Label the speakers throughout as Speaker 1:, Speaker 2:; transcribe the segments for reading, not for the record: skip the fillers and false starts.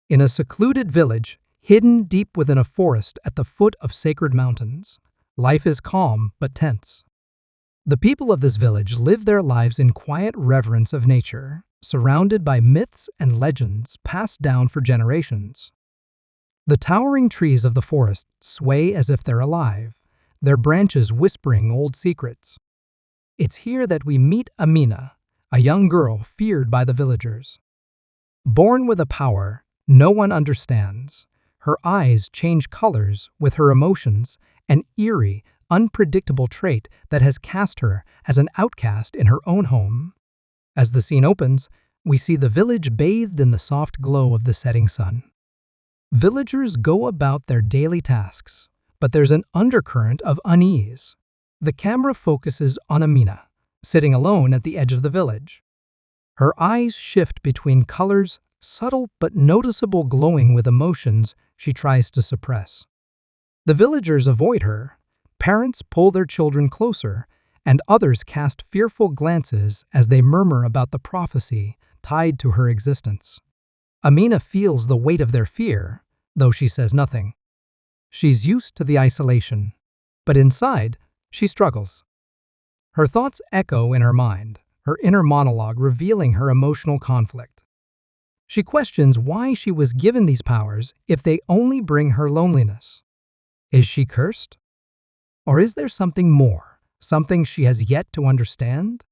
Speaker 1: In a secluded village, hidden deep within a forest at the foot of sacred mountains, life is calm but tense. The people of this village live their lives in quiet reverence of nature, surrounded by myths and legends passed down for generations. The towering trees of the forest sway as if they're alive, their branches whispering old secrets. It's here that we meet Amina, a young girl feared by the villagers. Born with a power no one understands, her eyes change colors with her emotions, an eerie, unpredictable trait that has cast her as an outcast in her own home. As the scene opens, we see the village bathed in the soft glow of the setting sun. Villagers go about their daily tasks, but there's an undercurrent of unease. The camera focuses on Amina, sitting alone at the edge of the village. Her eyes shift between colors, subtle but noticeable, glowing with emotions she tries to suppress. The villagers avoid her, parents pull their children closer, and others cast fearful glances as they murmur about the prophecy tied to her existence. Amina feels the weight of their fear, though she says nothing. She's used to the isolation, but inside, she struggles. Her thoughts echo in her mind, her inner monologue revealing her emotional conflict. She questions why she was given these powers if they only bring her loneliness. Is she cursed? Or is there something more, something she has yet to understand?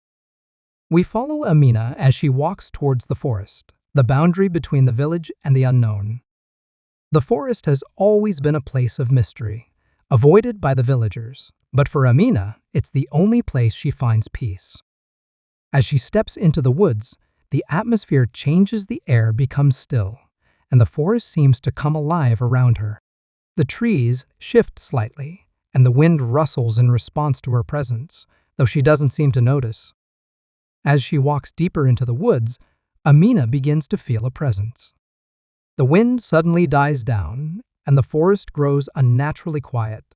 Speaker 1: We follow Amina as she walks towards the forest, the boundary between the village and the unknown. The forest has always been a place of mystery, avoided by the villagers, but for Amina, it's the only place she finds peace. As she steps into the woods, the atmosphere changes, the air becomes still, and the forest seems to come alive around her. The trees shift slightly, and the wind rustles in response to her presence, though she doesn't seem to notice. As she walks deeper into the woods, Amina begins to feel a presence. The wind suddenly dies down, and the forest grows unnaturally quiet.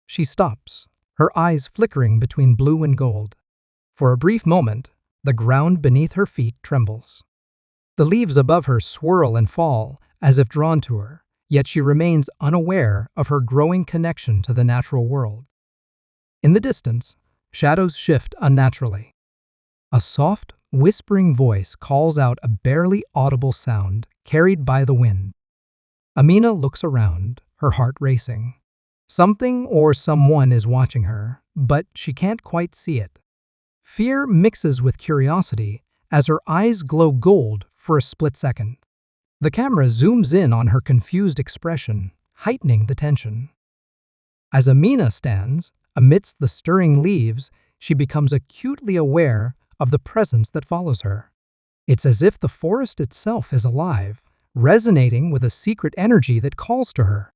Speaker 1: She stops, her eyes flickering between blue and gold. For a brief moment, the ground beneath her feet trembles. The leaves above her swirl and fall, as if drawn to her, yet she remains unaware of her growing connection to the natural world. In the distance, shadows shift unnaturally. A soft, whispering voice calls out a barely audible sound carried by the wind. Amina looks around, her heart racing. Something or someone is watching her, but she can't quite see it. Fear mixes with curiosity as her eyes glow gold for a split second. The camera zooms in on her confused expression, heightening the tension. As Amina stands amidst the stirring leaves, she becomes acutely aware of the presence that follows her. It's as if the forest itself is alive, resonating with a secret energy that calls to her.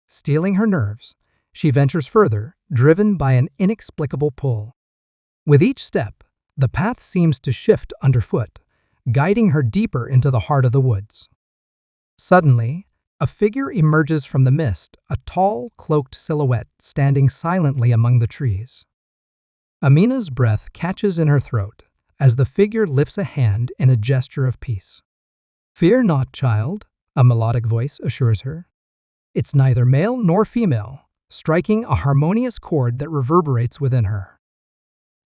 Speaker 1: Steeling her nerves, she ventures further, driven by an inexplicable pull. With each step, the path seems to shift underfoot, guiding her deeper into the heart of the woods. Suddenly, a figure emerges from the mist, a tall, cloaked silhouette standing silently among the trees. Amina's breath catches in her throat as the figure lifts a hand in a gesture of peace. "Fear not, child," a melodic voice assures her. It's neither male nor female, striking a harmonious chord that reverberates within her.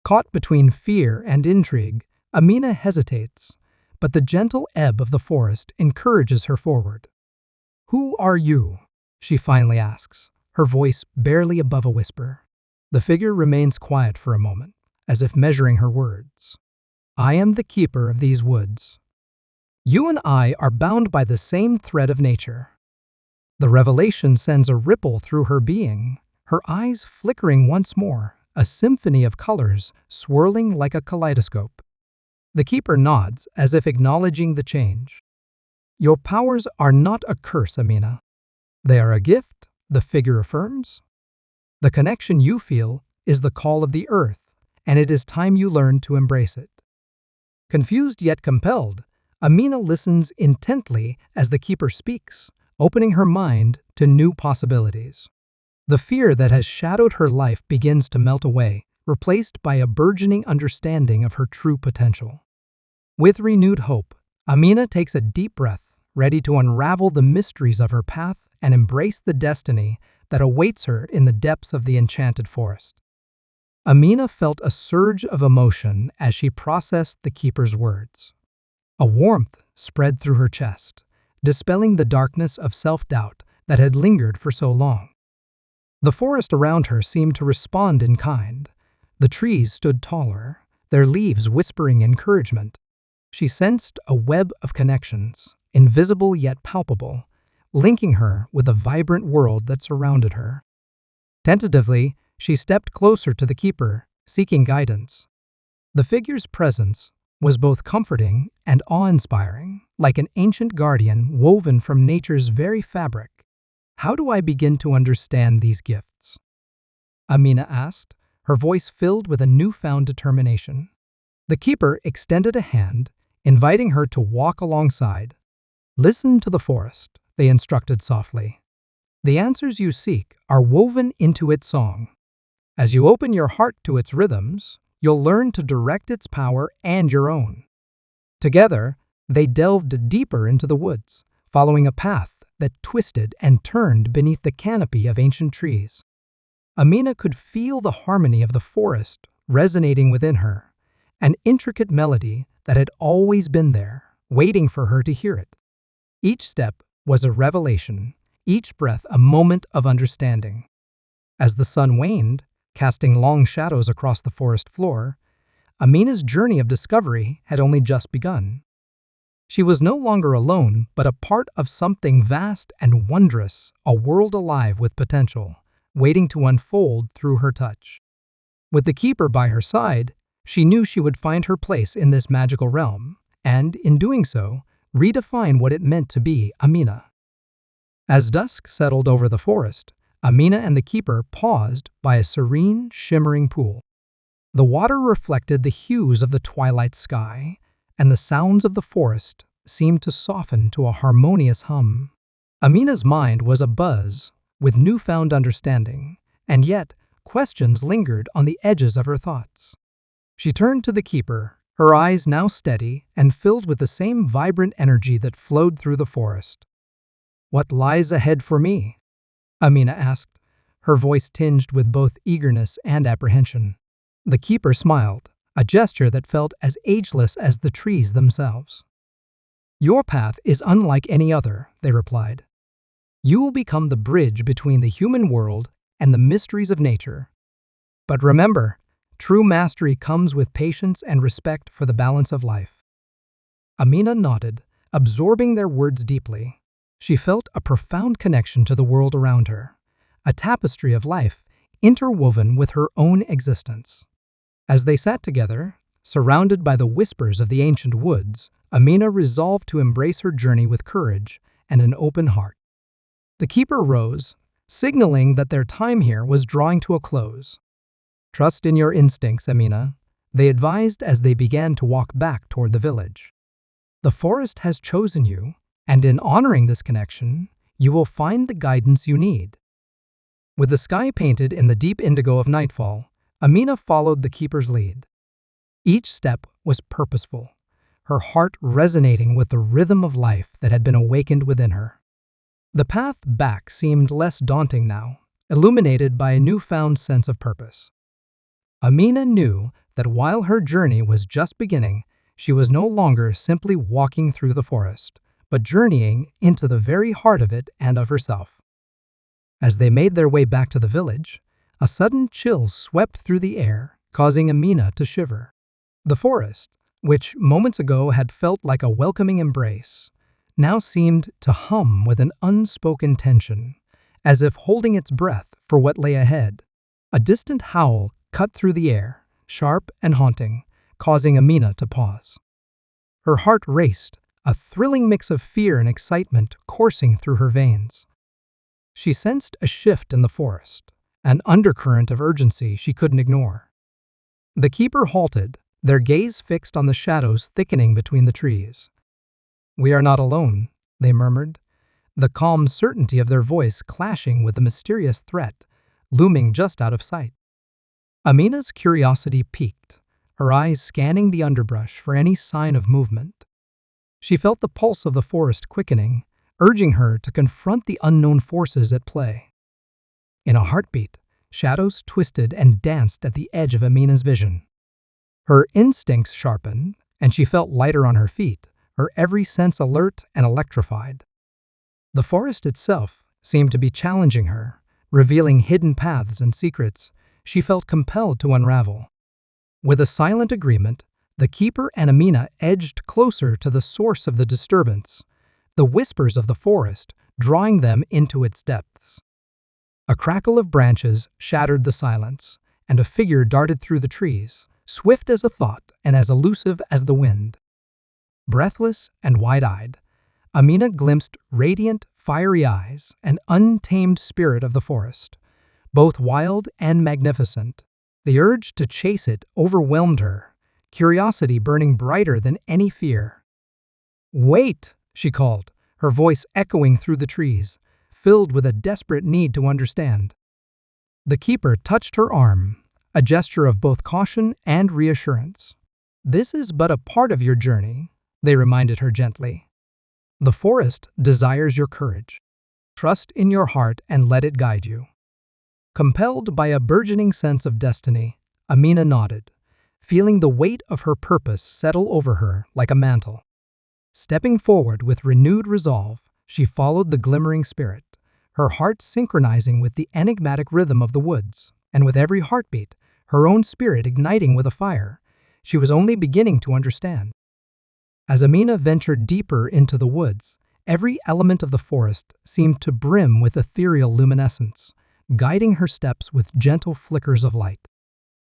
Speaker 1: Caught between fear and intrigue, Amina hesitates, but the gentle ebb of the forest encourages her forward. "Who are you?" she finally asks, her voice barely above a whisper. The figure remains quiet for a moment, as if measuring her words. "I am the keeper of these woods. You and I are bound by the same thread of nature." The revelation sends a ripple through her being, her eyes flickering once more, a symphony of colors swirling like a kaleidoscope. The keeper nods as if acknowledging the change. "Your powers are not a curse, Amina. They are a gift," the figure affirms. "The connection you feel is the call of the earth, and it is time you learn to embrace it." Confused yet compelled, Amina listens intently as the keeper speaks, opening her mind to new possibilities. The fear that has shadowed her life begins to melt away, replaced by a burgeoning understanding of her true potential. With renewed hope, Amina takes a deep breath, ready to unravel the mysteries of her path and embrace the destiny that awaits her in the depths of the enchanted forest. Amina felt a surge of emotion as she processed the keeper's words. A warmth spread through her chest, dispelling the darkness of self-doubt that had lingered for so long. The forest around her seemed to respond in kind. The trees stood taller, their leaves whispering encouragement. She sensed a web of connections, invisible yet palpable, linking her with the vibrant world that surrounded her. Tentatively, she stepped closer to the keeper, seeking guidance. The figure's presence was both comforting and awe-inspiring, like an ancient guardian woven from nature's very fabric. "How do I begin to understand these gifts?" Amina asked, her voice filled with a newfound determination. The keeper extended a hand, inviting her to walk alongside. "Listen to the forest," they instructed softly. "The answers you seek are woven into its song. As you open your heart to its rhythms, you'll learn to direct its power and your own." Together, they delved deeper into the woods, following a path that twisted and turned beneath the canopy of ancient trees. Amina could feel the harmony of the forest resonating within her, an intricate melody that had always been there, waiting for her to hear it. Each step was a revelation, each breath a moment of understanding. As the sun waned, casting long shadows across the forest floor, Amina's journey of discovery had only just begun. She was no longer alone, but a part of something vast and wondrous, a world alive with potential, waiting to unfold through her touch. With the keeper by her side, she knew she would find her place in this magical realm, and, in doing so, redefine what it meant to be Amina. As dusk settled over the forest, Amina and the keeper paused by a serene, shimmering pool. The water reflected the hues of the twilight sky, and the sounds of the forest seemed to soften to a harmonious hum. Amina's mind was abuzz with newfound understanding, and yet questions lingered on the edges of her thoughts. She turned to the keeper, her eyes now steady and filled with the same vibrant energy that flowed through the forest. "What lies ahead for me?" Amina asked, her voice tinged with both eagerness and apprehension. The keeper smiled, a gesture that felt as ageless as the trees themselves. "Your path is unlike any other," they replied. "You will become the bridge between the human world and the mysteries of nature. But remember, true mastery comes with patience and respect for the balance of life." Amina nodded, absorbing their words deeply. She felt a profound connection to the world around her, a tapestry of life interwoven with her own existence. As they sat together, surrounded by the whispers of the ancient woods, Amina resolved to embrace her journey with courage and an open heart. The keeper rose, signaling that their time here was drawing to a close. "Trust in your instincts, Amina," they advised as they began to walk back toward the village. "The forest has chosen you, and in honoring this connection, you will find the guidance you need." With the sky painted in the deep indigo of nightfall, Amina followed the keeper's lead. Each step was purposeful, her heart resonating with the rhythm of life that had been awakened within her. The path back seemed less daunting now, illuminated by a newfound sense of purpose. Amina knew that while her journey was just beginning, she was no longer simply walking through the forest, but journeying into the very heart of it and of herself. As they made their way back to the village, a sudden chill swept through the air, causing Amina to shiver. The forest, which moments ago had felt like a welcoming embrace, now seemed to hum with an unspoken tension, as if holding its breath for what lay ahead. A distant howl cut through the air, sharp and haunting, causing Amina to pause. Her heart raced, a thrilling mix of fear and excitement coursing through her veins. She sensed a shift in the forest, an undercurrent of urgency she couldn't ignore. The keeper halted, their gaze fixed on the shadows thickening between the trees. "We are not alone," they murmured, the calm certainty of their voice clashing with the mysterious threat looming just out of sight. Amina's curiosity piqued, her eyes scanning the underbrush for any sign of movement. She felt the pulse of the forest quickening, urging her to confront the unknown forces at play. In a heartbeat, shadows twisted and danced at the edge of Amina's vision. Her instincts sharpened, and she felt lighter on her feet, her every sense alert and electrified. The forest itself seemed to be challenging her, revealing hidden paths and secrets she felt compelled to unravel. With a silent agreement, the keeper and Amina edged closer to the source of the disturbance, the whispers of the forest drawing them into its depths. A crackle of branches shattered the silence, and a figure darted through the trees, swift as a thought and as elusive as the wind. Breathless and wide-eyed, Amina glimpsed radiant, fiery eyes, an untamed spirit of the forest, both wild and magnificent. The urge to chase it overwhelmed her, curiosity burning brighter than any fear. "Wait!" she called, her voice echoing through the trees, filled with a desperate need to understand. The keeper touched her arm, a gesture of both caution and reassurance. "This is but a part of your journey," they reminded her gently. "The forest desires your courage. Trust in your heart and let it guide you." Compelled by a burgeoning sense of destiny, Amina nodded, feeling the weight of her purpose settle over her like a mantle. Stepping forward with renewed resolve, she followed the glimmering spirit, her heart synchronizing with the enigmatic rhythm of the woods, and with every heartbeat, her own spirit igniting with a fire she was only beginning to understand. As Amina ventured deeper into the woods, every element of the forest seemed to brim with ethereal luminescence, guiding her steps with gentle flickers of light.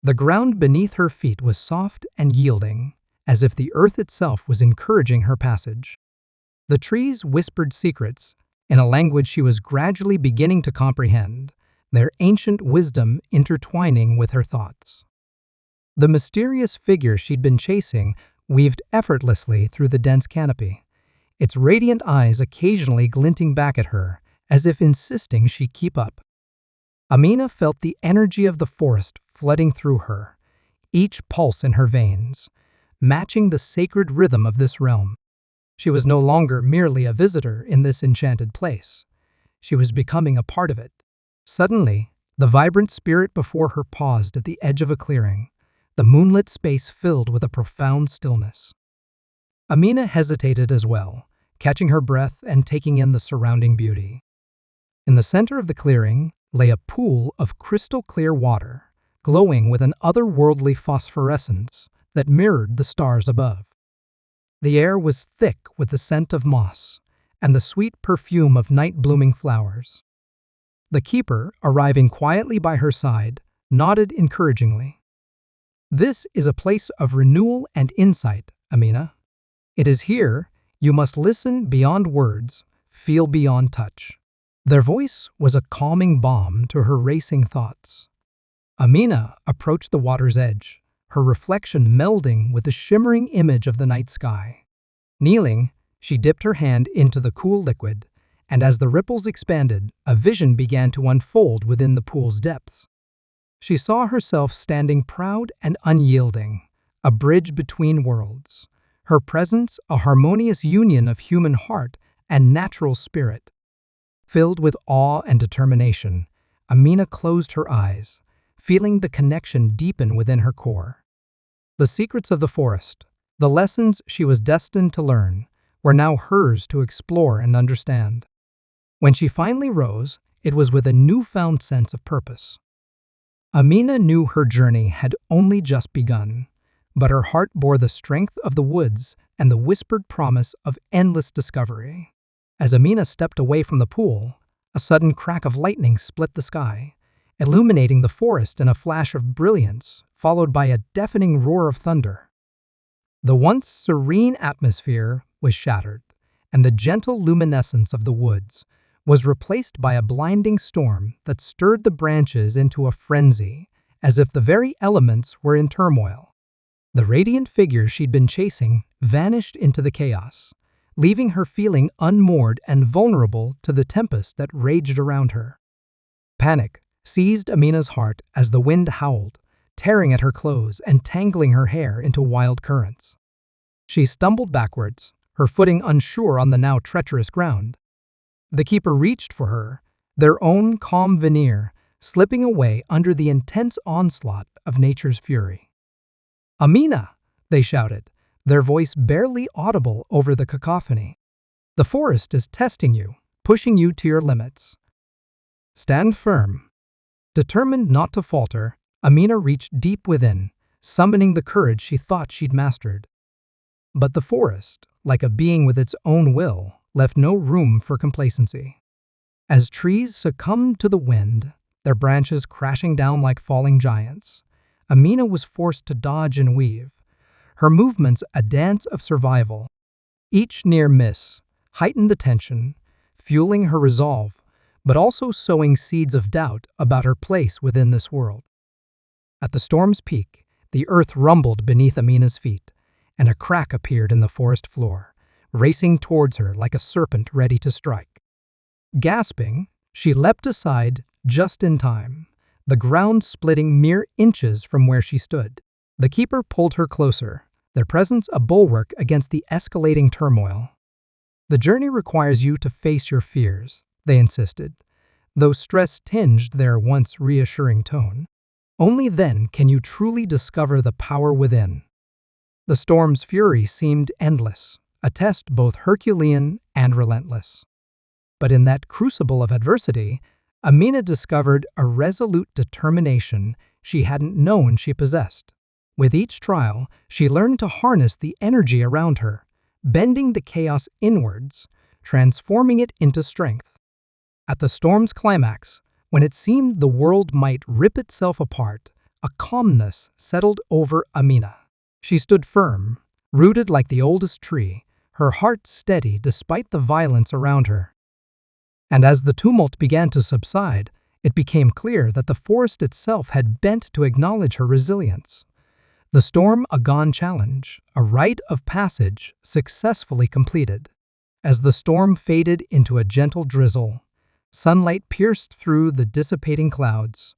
Speaker 1: The ground beneath her feet was soft and yielding, as if the earth itself was encouraging her passage. The trees whispered secrets, in a language she was gradually beginning to comprehend, their ancient wisdom intertwining with her thoughts. The mysterious figure she'd been chasing weaved effortlessly through the dense canopy, its radiant eyes occasionally glinting back at her, as if insisting she keep up. Amina felt the energy of the forest flooding through her, each pulse in her veins, matching the sacred rhythm of this realm. She was no longer merely a visitor in this enchanted place. She was becoming a part of it. Suddenly, the vibrant spirit before her paused at the edge of a clearing, the moonlit space filled with a profound stillness. Amina hesitated as well, catching her breath and taking in the surrounding beauty. In the center of the clearing lay a pool of crystal-clear water, glowing with an otherworldly phosphorescence that mirrored the stars above. The air was thick with the scent of moss and the sweet perfume of night-blooming flowers. The keeper, arriving quietly by her side, nodded encouragingly. "This is a place of renewal and insight, Amina. It is here you must listen beyond words, feel beyond touch." Their voice was a calming balm to her racing thoughts. Amina approached the water's edge, her reflection melding with the shimmering image of the night sky. Kneeling, she dipped her hand into the cool liquid, and as the ripples expanded, a vision began to unfold within the pool's depths. She saw herself standing proud and unyielding, a bridge between worlds, her presence a harmonious union of human heart and natural spirit. Filled with awe and determination, Amina closed her eyes, feeling the connection deepen within her core. The secrets of the forest, the lessons she was destined to learn, were now hers to explore and understand. When she finally rose, it was with a newfound sense of purpose. Amina knew her journey had only just begun, but her heart bore the strength of the woods and the whispered promise of endless discovery. As Amina stepped away from the pool, a sudden crack of lightning split the sky, illuminating the forest in a flash of brilliance, followed by a deafening roar of thunder. The once serene atmosphere was shattered, and the gentle luminescence of the woods was replaced by a blinding storm that stirred the branches into a frenzy, as if the very elements were in turmoil. The radiant figure she'd been chasing vanished into the chaos, leaving her feeling unmoored and vulnerable to the tempest that raged around her. Panic seized Amina's heart as the wind howled, tearing at her clothes and tangling her hair into wild currents. She stumbled backwards, her footing unsure on the now treacherous ground. The keeper reached for her, their own calm veneer slipping away under the intense onslaught of nature's fury. "Amina!" they shouted, their voice barely audible over the cacophony. "The forest is testing you, pushing you to your limits. Stand firm." Determined not to falter, Amina reached deep within, summoning the courage she thought she'd mastered. But the forest, like a being with its own will, left no room for complacency. As trees succumbed to the wind, their branches crashing down like falling giants, Amina was forced to dodge and weave, her movements a dance of survival. Each near miss heightened the tension, fueling her resolve, but also sowing seeds of doubt about her place within this world. At the storm's peak, the earth rumbled beneath Amina's feet, and a crack appeared in the forest floor, racing towards her like a serpent ready to strike. Gasping, she leapt aside just in time, the ground splitting mere inches from where she stood. The keeper pulled her closer, their presence a bulwark against the escalating turmoil. "The journey requires you to face your fears," they insisted, though stress tinged their once reassuring tone. "Only then can you truly discover the power within." The storm's fury seemed endless, a test both Herculean and relentless. But in that crucible of adversity, Amina discovered a resolute determination she hadn't known she possessed. With each trial, she learned to harness the energy around her, bending the chaos inwards, transforming it into strength. At the storm's climax, when it seemed the world might rip itself apart, a calmness settled over Amina. She stood firm, rooted like the oldest tree, her heart steady despite the violence around her. And as the tumult began to subside, it became clear that the forest itself had bent to acknowledge her resilience. The storm a gone challenge, a rite of passage successfully completed. As the storm faded into a gentle drizzle, sunlight pierced through the dissipating clouds,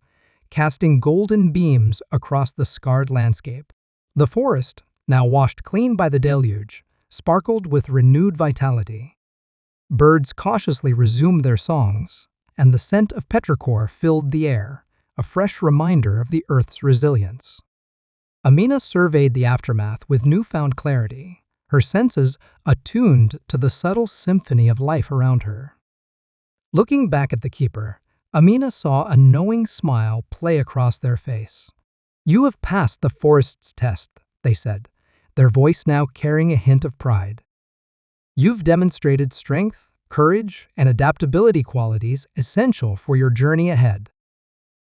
Speaker 1: casting golden beams across the scarred landscape. The forest, now washed clean by the deluge, sparkled with renewed vitality. Birds cautiously resumed their songs, and the scent of petrichor filled the air, a fresh reminder of the Earth's resilience. Amina surveyed the aftermath with newfound clarity, her senses attuned to the subtle symphony of life around her. Looking back at the keeper, Amina saw a knowing smile play across their face. "You have passed the forest's test," they said, their voice now carrying a hint of pride. "You've demonstrated strength, courage, and adaptability qualities essential for your journey ahead."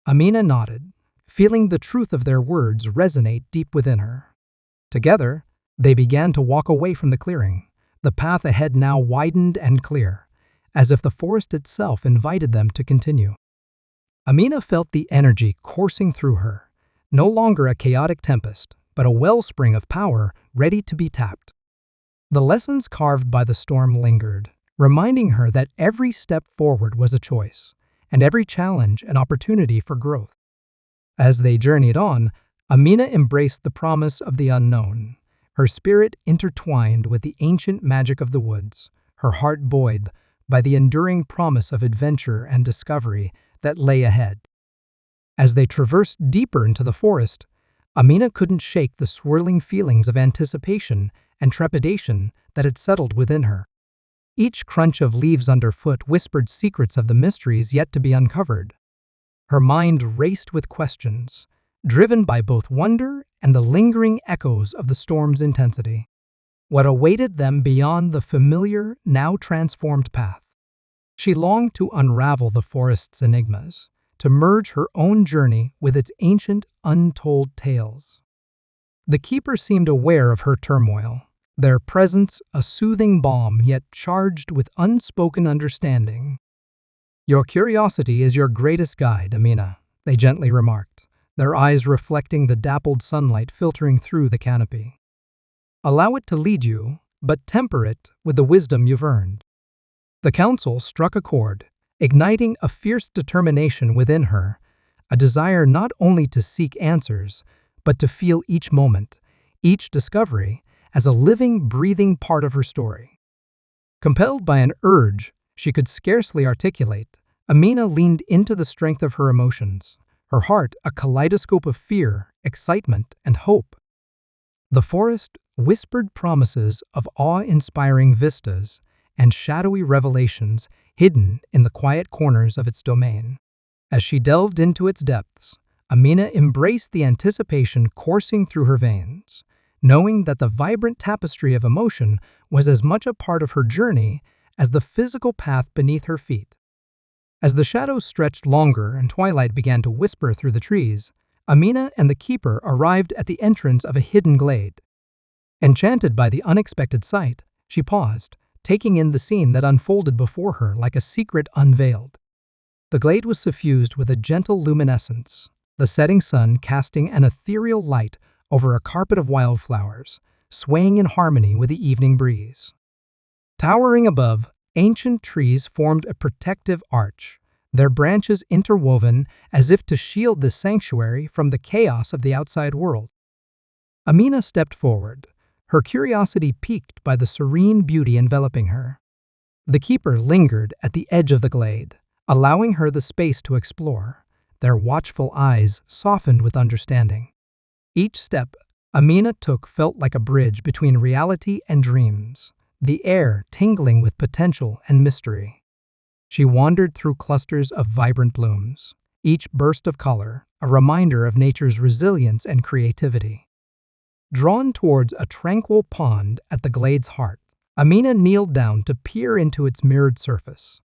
Speaker 1: Amina nodded, feeling the truth of their words resonate deep within her. Together, they began to walk away from the clearing, the path ahead now widened and clear, as if the forest itself invited them to continue. Amina felt the energy coursing through her, no longer a chaotic tempest, but a wellspring of power ready to be tapped. The lessons carved by the storm lingered, reminding her that every step forward was a choice, and every challenge an opportunity for growth. As they journeyed on, Amina embraced the promise of the unknown, her spirit intertwined with the ancient magic of the woods, her heart buoyed by the enduring promise of adventure and discovery that lay ahead. As they traversed deeper into the forest, Amina couldn't shake the swirling feelings of anticipation and trepidation that had settled within her. Each crunch of leaves underfoot whispered secrets of the mysteries yet to be uncovered. Her mind raced with questions, driven by both wonder and the lingering echoes of the storm's intensity. What awaited them beyond the familiar, now transformed path? She longed to unravel the forest's enigmas, to merge her own journey with its ancient, untold tales. The keeper seemed aware of her turmoil, their presence a soothing balm yet charged with unspoken understanding. "Your curiosity is your greatest guide, Amina," they gently remarked, their eyes reflecting the dappled sunlight filtering through the canopy. "Allow it to lead you, but temper it with the wisdom you've earned." The council struck a chord, igniting a fierce determination within her, a desire not only to seek answers, but to feel each moment, each discovery, as a living, breathing part of her story. Compelled by an urge she could scarcely articulate, Amina leaned into the strength of her emotions, her heart a kaleidoscope of fear, excitement, and hope. The forest whispered promises of awe-inspiring vistas and shadowy revelations hidden in the quiet corners of its domain. As she delved into its depths, Amina embraced the anticipation coursing through her veins, knowing that the vibrant tapestry of emotion was as much a part of her journey as the physical path beneath her feet. As the shadows stretched longer and twilight began to whisper through the trees, Amina and the keeper arrived at the entrance of a hidden glade. Enchanted by the unexpected sight, she paused, taking in the scene that unfolded before her like a secret unveiled. The glade was suffused with a gentle luminescence, the setting sun casting an ethereal light over a carpet of wildflowers, swaying in harmony with the evening breeze. Towering above, ancient trees formed a protective arch, their branches interwoven as if to shield the sanctuary from the chaos of the outside world. Amina stepped forward, her curiosity piqued by the serene beauty enveloping her. The keeper lingered at the edge of the glade, allowing her the space to explore, their watchful eyes softened with understanding. Each step Amina took felt like a bridge between reality and dreams, the air tingling with potential and mystery. She wandered through clusters of vibrant blooms, each burst of color a reminder of nature's resilience and creativity. Drawn towards a tranquil pond at the glade's heart, Amina kneeled down to peer into its mirrored surface.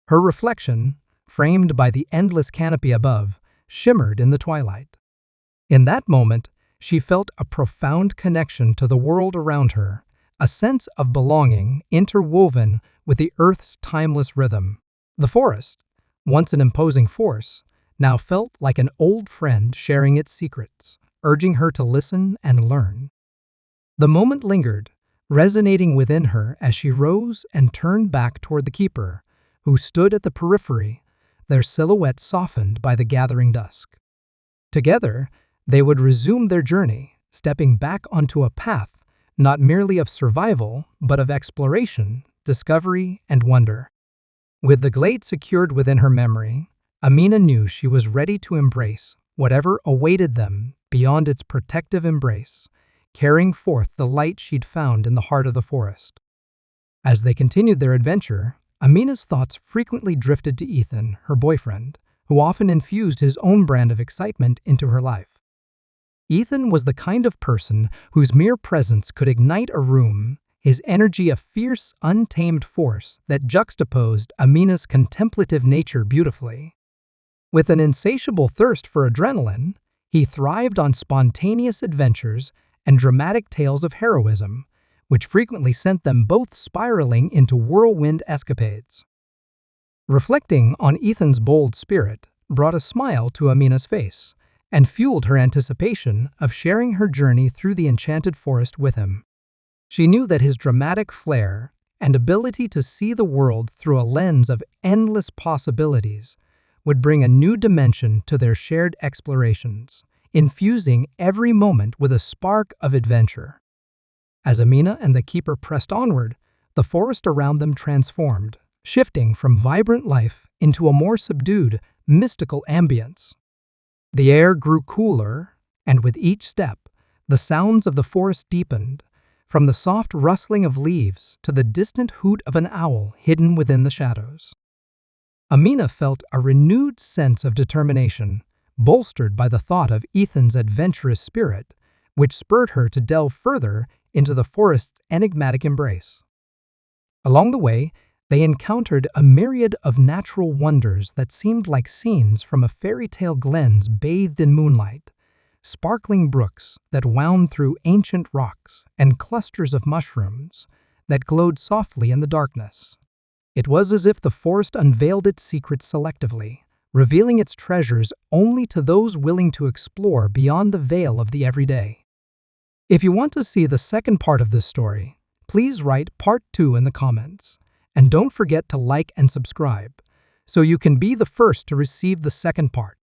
Speaker 1: Her reflection, framed by the endless canopy above, shimmered in the twilight. In that moment, she felt a profound connection to the world around her, a sense of belonging interwoven with the earth's timeless rhythm. The forest, once an imposing force, now felt like an old friend sharing its secrets, urging her to listen and learn. The moment lingered, resonating within her as she rose and turned back toward the keeper, who stood at the periphery, their silhouette softened by the gathering dusk. Together, they would resume their journey, stepping back onto a path not merely of survival, but of exploration, discovery, and wonder. With the glade secured within her memory, Amina knew she was ready to embrace whatever awaited them beyond its protective embrace, carrying forth the light she'd found in the heart of the forest. As they continued their adventure, Amina's thoughts frequently drifted to Ethan, her boyfriend, who often infused his own brand of excitement into her life. Ethan was the kind of person whose mere presence could ignite a room, his energy a fierce, untamed force that juxtaposed Amina's contemplative nature beautifully. With an insatiable thirst for adrenaline, he thrived on spontaneous adventures and dramatic tales of heroism, which frequently sent them both spiraling into whirlwind escapades. Reflecting on Ethan's bold spirit brought a smile to Amina's face and fueled her anticipation of sharing her journey through the enchanted forest with him. She knew that his dramatic flair and ability to see the world through a lens of endless possibilities would bring a new dimension to their shared explorations, infusing every moment with a spark of adventure. As Amina and the keeper pressed onward, the forest around them transformed, shifting from vibrant life into a more subdued, mystical ambience. The air grew cooler, and with each step, the sounds of the forest deepened, from the soft rustling of leaves to the distant hoot of an owl hidden within the shadows. Amina felt a renewed sense of determination, bolstered by the thought of Ethan's adventurous spirit, which spurred her to delve further into the forest's enigmatic embrace. Along the way, they encountered a myriad of natural wonders that seemed like scenes from a fairy tale glens bathed in moonlight, sparkling brooks that wound through ancient rocks, and clusters of mushrooms that glowed softly in the darkness. It was as if the forest unveiled its secrets selectively, revealing its treasures only to those willing to explore beyond the veil of the everyday. If you want to see the second part of this story, please write Part 2 in the comments. And don't forget to like and subscribe, so you can be the first to receive the second part.